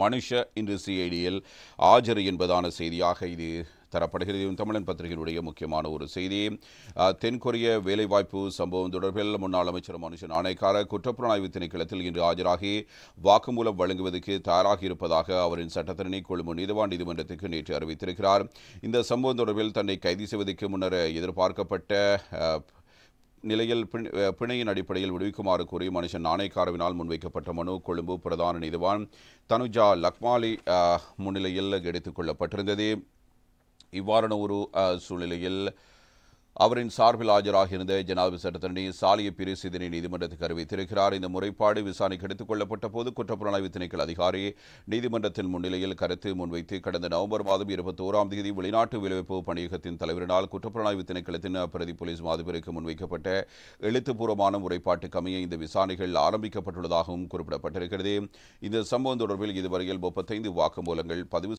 மனுஷ இன்று சிஐடியில் ஆஜர் என்பதான செய்தியாக இது தரப்படுகிறது. தமிழன் பத்திரிகையினுடைய முக்கியமான ஒரு செய்தி. தென்கொரிய வேலைவாய்ப்பு சம்பவம் தொடர்பில் முன்னாள் அமைச்சர் மனுஷ நாணயக்கார குற்றப்புலனாய்வு திணைக்களத்தில் இன்று ஆஜராகி வாக்குமூலம் வழங்குவதற்கு தயாராக இருப்பதாக அவரின் சட்டத்தரணி கொழும்பு நீதிவான் நீதிமன்றத்துக்கு நேற்று அறிவித்திருக்கிறார். இந்த சம்பவம் தொடர்பில் தன்னை கைது செய்வதற்கு முன்னர் எதிர்பார்க்கப்பட்ட நிலையில் பிணையின் அடிப்படையில் விடுவிக்குமாறு கூறி மனுஷன் நாணயக்காரவினால் முன்வைக்கப்பட்ட மனு கொழும்பு பிரதான நீதிவான் தனுஜா லக்மாலி முன்னிலையில் எடுத்துக் கொள்ளப்பட்டிருந்தது. இவ்வாறான ஒரு சூழ்நிலையில் அவரின் சார்பில் ஆஜராகியிருந்த ஜனாதிபதி சட்டத்தரணி சாலிய பிரிஸ் இதனை நீதிமன்றத்துக்கு அறிவித்திருக்கிறார். இந்த முறைப்பாடு விசாரணைக்கு எடுத்துக் கொள்ளப்பட்ட போது குற்றப்புலனாய்வு திணைக்கள அதிகாரி நீதிமன்றத்தின் முன்னிலையில் கருத்து முன்வைத்து கடந்த நவம்பர் மாதம் 21ஆம் தேதி வெளிநாட்டு வேலைவாய்ப்பு பணியகத்தின் தலைவரினால் குற்றப்புலனாய்வு திணைக்களத்தின் பிரதி போலீஸ் மாதிபருக்கு முன்வைக்கப்பட்ட எழுத்துப்பூர்வமான முறைப்பாட்டுக்கு அமைய இந்த விசாரணைகள் ஆரம்பிக்கப்பட்டுள்ளதாகவும் குறிப்பிடப்பட்டிருக்கிறது. இந்த சம்பவம் தொடர்பில் இதுவரையில் 35 வாக்குமூலங்கள் பதிவு